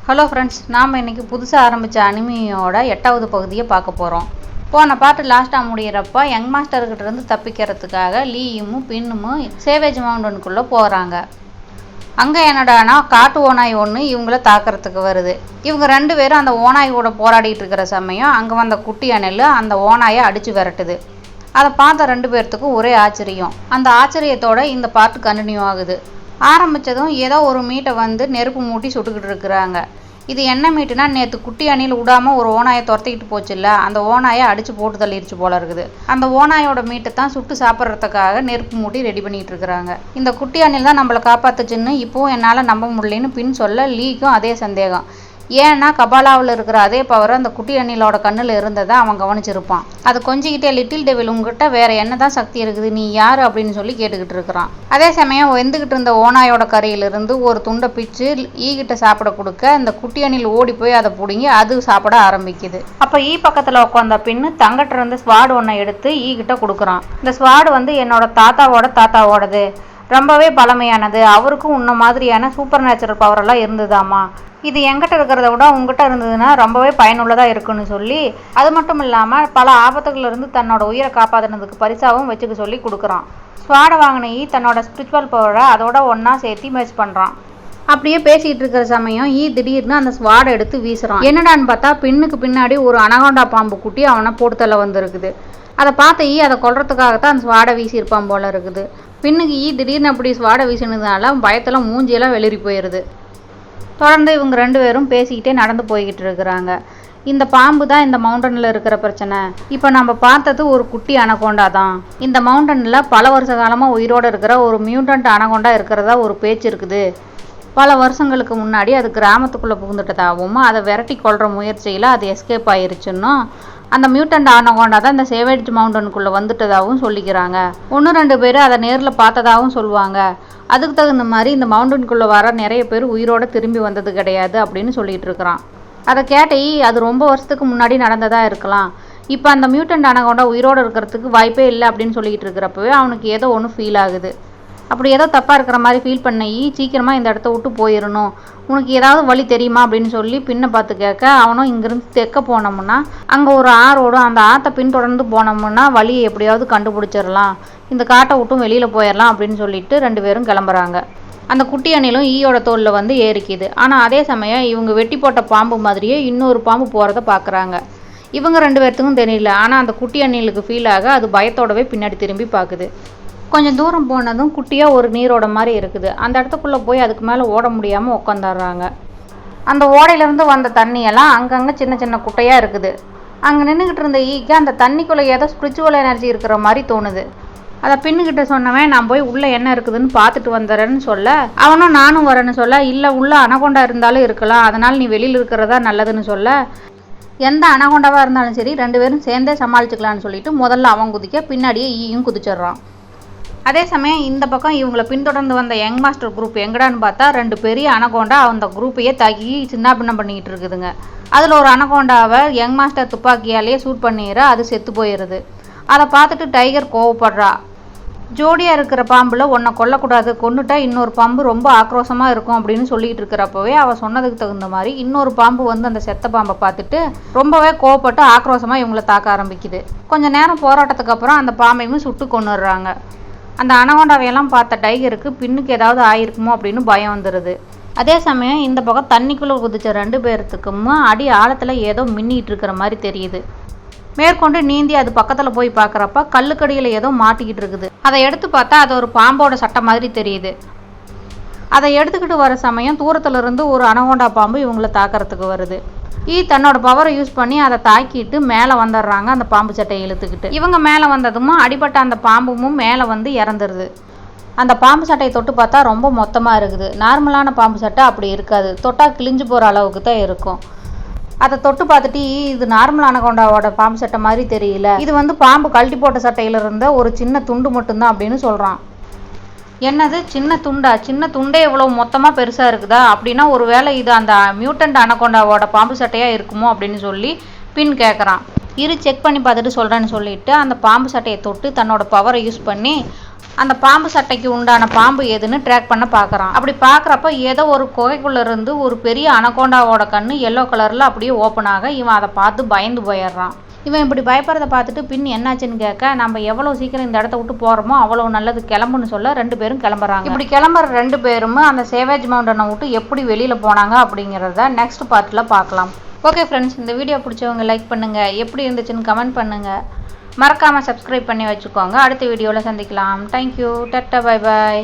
Hello friends, நாம் இன்றைக்கி புதுசாக ஆரம்பித்த அனிமியோட 8வது பகுதியை பார்க்க போகிறோம். போன பாட்டு லாஸ்ட்டாக முடிகிறப்ப யங் மாஸ்டர்கிட்டேருந்து தப்பிக்கிறதுக்காக லீயும் பின்னும் சேவேஜ் மவுண்டனுக்குள்ளே போகிறாங்க. அங்கே என்னடானா காட்டு ஓனாய் ஒன்று இவங்கள தாக்கிறதுக்கு வருது. இவங்க 2 பேரும் அந்த ஓனாய் கூட போராடிட்டு இருக்கிற சமயம் அங்கே வந்த குட்டி அணில் அந்த ஓனாயை அடித்து விரட்டுது. அதை பார்த்த 2 பேர்த்துக்கும் ஒரே ஆச்சரியம். அந்த ஆச்சரியத்தோட இந்த பாட்டு கண்டினியூ ஆகுது. ஆரம்பித்ததும் ஏதோ ஒரு மீட்டை வந்து நெருப்பு மூட்டி சுட்டுக்கிட்டு இருக்கிறாங்க. இது என்ன மீட்டுனா, நேற்று குட்டி அணில் விடாமல் ஒரு ஓனாயை துரத்திக்கிட்டு போச்சுல்ல, அந்த ஓனாயை அடித்து போட்டு தள்ளிடுச்சு போல இருக்குது. அந்த ஓனாயோட மீட்டை தான் சுட்டு சாப்பிட்றதுக்காக நெருப்பு மூட்டி ரெடி பண்ணிகிட்டு இருக்கிறாங்க. இந்த குட்டி அணில் தான் நம்மளை காப்பாற்றுச்சுன்னு இப்போவும் என்னால் நம்ப முடியலன்னு பின் சொல்ல லீக்கும் அதே சந்தேகம். ஏன்னா கபாலாவில் இருக்கிற அதே பவர் அந்த குட்டி அணிலோட கண்ணில் இருந்ததை அவன் கவனிச்சிருப்பான். அது கொஞ்சிக்கிட்டே லிட்டில் டெவில் உங்ககிட்ட வேற என்னதான் சக்தி இருக்குது, நீ யார் அப்படின்னு சொல்லி கேட்டுக்கிட்டு இருக்கிறான். அதே சமயம் வெந்துக்கிட்டு இருந்த ஓனாயோட கரையிலிருந்து ஒரு துண்டை பிச்சு ஈகிட்ட சாப்பிட கொடுக்க இந்த குட்டி அணில் ஓடி போய் அதை பிடுங்கி அது சாப்பிட ஆரம்பிக்குது. அப்போ ஈ பக்கத்தில் உட்காந்த பின்னு தங்கிட்ட இருந்த ஸ்வாடு ஒன்றை எடுத்து ஈகிட்ட கொடுக்குறான். இந்த ஸ்வாடு வந்து என்னோட தாத்தாவோடது, ரொம்பவே பழமையானது, அவருக்கும் உன்ன மாதிரியான சூப்பர் நேச்சுரல் பவரெல்லாம் இருந்ததாமா, இது எங்கிட்ட இருக்கிறத விட உங்ககிட்ட இருந்ததுன்னா ரொம்பவே பயனுள்ளதாக இருக்குன்னு சொல்லி, அது மட்டும் இல்லாமல் பல ஆபத்துகளிலிருந்து தன்னோட உயிரை காப்பாற்றினதுக்கு பரிசாவும் வச்சுக்க சொல்லி கொடுக்குறான். ஸ்வாடை வாங்கின ஈ தன்னோட ஸ்பிரிச்சுவல் பவரை அதோட ஒன்றா சேர்த்து மேட்ச் பண்ணுறான். அப்படியே பேசிகிட்டு இருக்கிற சமயம் ஈ திடீர்னு அந்த ஸ்வாடை எடுத்து வீசுகிறான். என்னடான்னு பார்த்தா பின்னுக்கு பின்னாடி ஒரு அனகோண்டா பாம்பு குட்டி அவனை போட்டுத்தள்ள வந்துருக்குது. அதை பார்த்த ஈ அதை கொல்றதுக்காகத்தான் அந்த ஸ்வாடை வீசியிருப்பான் போல இருக்குது. பின்னுக்கு ஈ திடீர்னு அப்படி ஸ்வாடை வீசினதுனால பயத்தில் மூஞ்சியெல்லாம் வெளிரி போயிடுது. தொடர்ந்து இவங்க 2 பேரும் பேசிக்கிட்டே நடந்து போய்கிட்டு இருக்கிறாங்க. இந்த பாம்பு தான் இந்த மவுண்டனில் இருக்கிற பிரச்சனை. இப்போ நம்ம பார்த்தது ஒரு குட்டி அனகோண்டா தான். இந்த மவுண்டனில் பல வருஷ காலமாக உயிரோடு இருக்கிற ஒரு மியூட்டன்ட் அனகோண்டா இருக்கிறதா ஒரு பேச்சு இருக்குது. பல வருஷங்களுக்கு முன்னாடி அது கிராமத்துக்குள்ளே புகுந்துட்டதாகவும் அதை விரட்டி கொள்கிற முயற்சியில் அது எஸ்கேப் ஆயிருச்சுன்னும், அந்த மியூட்டன்ட் அனகோண்டா தான் இந்த சேவேஜ் மவுண்டனுக்குள்ளே வந்துட்டதாகவும் சொல்லிக்கிறாங்க. 1-2 பேர் அதை நேரில் பார்த்ததாகவும் சொல்லுவாங்க. அதுக்கு தகுந்த மாதிரி இந்த மவுண்டனுக்குள்ளே வர நிறைய பேர் உயிரோடு திரும்பி வந்தது கிடையாது அப்படின்னு சொல்லிட்டு இருக்கிறான். அதை கேட்டே அது ரொம்ப வருஷத்துக்கு முன்னாடி நடந்ததாக இருக்கலாம். இப்போ அந்த மியூட்டன்ட் அனகோண்டா உயிரோடு இருக்கிறதுக்கு வாய்ப்பே இல்லை அப்படின்னு சொல்லிக்கிட்டு இருக்கிறப்பவே அவனுக்கு ஏதோ ஒன்று ஃபீல் ஆகுது. அப்படி ஏதோ தப்பாக இருக்கிற மாதிரி ஃபீல் பண்ண சீக்கிரமாக இந்த இடத்த விட்டு போயிடணும், உனக்கு ஏதாவது வழி தெரியுமா அப்படின்னு சொல்லி பின்னை பார்த்து கேட்க, அவனும் இங்கேருந்து தெற்க போனோம்னா அங்கே ஒரு ஆறோடும், அந்த ஆற்றை பின்தொடர்ந்து போனோம்னா வழியை எப்படியாவது கண்டுபிடிச்சிடலாம், இந்த காட்டை விட்டும் வெளியில் போயிடலாம் அப்படின்னு சொல்லிட்டு 2 பேரும் கிளம்புறாங்க. அந்த குட்டி அணிலும் ஈயோட தோலில் வந்து ஏறிக்குது. ஆனால் அதே சமயம் இவங்க வெட்டி போட்ட பாம்பு மாதிரியே இன்னொரு பாம்பு போகிறத பார்க்குறாங்க. இவங்க 2 பேர்த்துக்கும் தெரியல. ஆனால் அந்த குட்டி அணிலுக்கு ஃபீல் ஆக அது பயத்தோடவே பின்னாடி திரும்பி பார்க்குது. கொஞ்சம் தூரம் போனதும் குட்டியாக ஒரு நீரோட மாதிரி இருக்குது. அந்த இடத்துக்குள்ளே போய் அதுக்கு மேலே ஓட முடியாமல் உட்காந்துடுறாங்க. அந்த ஓடையிலேருந்து வந்த தண்ணியெல்லாம் அங்கங்கே சின்ன சின்ன குட்டையாக இருக்குது. அங்கே நின்றுக்கிட்டு இருந்த ஈக்கு அந்த தண்ணிக்குள்ளே ஏதோ ஸ்பிரிச்சுவல் எனர்ஜி இருக்கிற மாதிரி தோணுது. அதை பின்னுக்கிட்ட சொன்னவன், நான் போய் உள்ளே என்ன இருக்குதுன்னு பார்த்துட்டு வந்துடுறேன்னு சொல்ல, அவனும் நானும் வரேன்னு சொல்ல, இல்லை உள்ளே அனகொண்டா இருந்தாலும் இருக்கலாம், அதனால் நீ வெளியில் இருக்கிறதா நல்லதுன்னு சொல்ல, எந்த அனகொண்டாவாக இருந்தாலும் சரி 2 பேரும் சேர்ந்தே சமாளிச்சுக்கலான்னு சொல்லிட்டு முதல்ல அவன் குதிக்க பின்னாடியே ஈயும் குதிச்சிடுறான். அதே சமயம் இந்த பக்கம் இவங்களை பின்தொடர்ந்து வந்த யங் மாஸ்டர் குரூப் எங்கடான்னு பார்த்தா 2 பெரிய அனகோண்டா அந்த குரூப்பையே தாக்கி சின்ன பின்னம் பண்ணிக்கிட்டு இருக்குதுங்க. அதில் ஒரு அனகோண்டாவை யங் மாஸ்டர் துப்பாக்கியாலேயே ஷூட் பண்ணிடுற, அது செத்து போயிடுது. அதை பார்த்துட்டு டைகர் கோவப்படுறா. ஜோடியாக இருக்கிற பாம்பில் ஒன்றை கொல்லக்கூடாது, கொண்டுட்டா இன்னொரு பாம்பு ரொம்ப ஆக்ரோஷமாக இருக்கும் அப்படின்னு சொல்லிட்டு இருக்கிறப்பவே அவள் சொன்னதுக்கு தகுந்த மாதிரி இன்னொரு பாம்பு வந்து அந்த செத்த பாம்பை பார்த்துட்டு ரொம்பவே கோவப்பட்டு ஆக்ரோஷமாக இவங்களை தாக்க ஆரம்பிக்குது. கொஞ்சம் நேரம் போராட்டத்துக்கு அப்புறம் அந்த பாம்பையும் சுட்டு கொன்னுடுறாங்க. அந்த அனகோண்டாவையெல்லாம் பார்த்த டைகருக்கு பின்னுக்கு ஏதாவது ஆயிருக்குமோ அப்படின்னு பயம் வந்துடுது. அதே சமயம் இந்த பக்கம் தண்ணிக்குள்ளே குதிச்ச 2 பேர்த்துக்கும் அடி ஆழத்தில் ஏதோ மின்னிட்டு இருக்கிற மாதிரி தெரியுது. மேற்கொண்டு நீந்தி அது பக்கத்தில் போய் பார்க்குறப்ப கல்லுக்கடியில் ஏதோ மாட்டிக்கிட்டு இருக்குது. அதை எடுத்து பார்த்தா அது ஒரு பாம்போட சட்டை மாதிரி தெரியுது. அதை எடுத்துக்கிட்டு வர சமயம் தூரத்துல இருந்து ஒரு அனகோண்டா பாம்பு இவங்களை தாக்கிறதுக்கு வருது. தன்னோட பவரை யூஸ் பண்ணி அதை தாக்கிட்டு மேலே வந்துடுறாங்க அந்த பாம்பு சட்டையை இழுத்துக்கிட்டு. இவங்க மேலே வந்ததும் அடிபட்ட அந்த பாம்பும் மேலே வந்து இறந்துருது. அந்த பாம்பு சட்டையை தொட்டு பார்த்தா ரொம்ப மொத்தமாக இருக்குது. நார்மலான பாம்பு சட்டை அப்படி இருக்காது, தொட்டால் கிழிஞ்சு போகிற அளவுக்கு தான் இருக்கும். அதை தொட்டு பார்த்துட்டு இது நார்மல் அனகோண்டாவோட பாம்பு சட்டை மாதிரி தெரியல, இது வந்து பாம்பு கழட்டி போட்ட சட்டையில் இருந்த ஒரு சின்ன துண்டு மட்டும்தான் அப்படின்னு சொல்கிறான். என்னது சின்ன துண்டா? சின்ன துண்டே இவ்வளோ மொத்தமாக பெருசாக இருக்குதா? அப்படின்னா ஒரு வேளை இது அந்த மியூட்டன்ட் அனகோண்டாவோட பாம்பு சட்டையாக இருக்குமோ அப்படின்னு சொல்லி பின் கேட்குறான். செக் பண்ணி பார்த்துட்டு சொல்கிறேன்னு சொல்லிட்டு அந்த பாம்பு சட்டையை தொட்டு தன்னோட பவரை யூஸ் பண்ணி அந்த பாம்பு சட்டைக்கு உண்டான பாம்பு எதுன்னு ட்ராக் பண்ண பார்க்குறான். அப்படி பார்க்குறப்ப ஏதோ ஒரு குகைக்குள்ளே இருந்து ஒரு பெரிய அனகோண்டாவோட கண்ணு எல்லோ கலரில் அப்படியே ஓப்பன் ஆக இவன் அதை பார்த்து பயந்து போயிடுறான். இவன் இப்படி பயப்படுறத பார்த்துட்டு பின் என்னாச்சுன்னு கேட்க, நம்ம எவ்வளோ சீக்கிரம் இந்த இடத்த விட்டு போகிறோமோ அவ்வளோ நல்லது, கிளம்புன்னு சொல்ல 2 பேரும் கிளம்புறாங்க. இப்படி கிளம்புற 2 பேரும் அந்த சேவேஜ் மவுண்டனை விட்டு எப்படி வெளியில் போனாங்க அப்படிங்கிறத நெக்ஸ்ட் பார்ட்டில் பார்க்கலாம். ஓகே ஃப்ரெண்ட்ஸ், இந்த வீடியோ பிடிச்சவங்க லைக் பண்ணுங்கள், எப்படி இருந்துச்சுன்னு கமெண்ட் பண்ணுங்கள், மறக்காமல் சப்ஸ்கிரைப் பண்ணி வச்சுக்கோங்க. அடுத்த வீடியோவில் சந்திக்கலாம். Thank you, ta-ta, bye bye.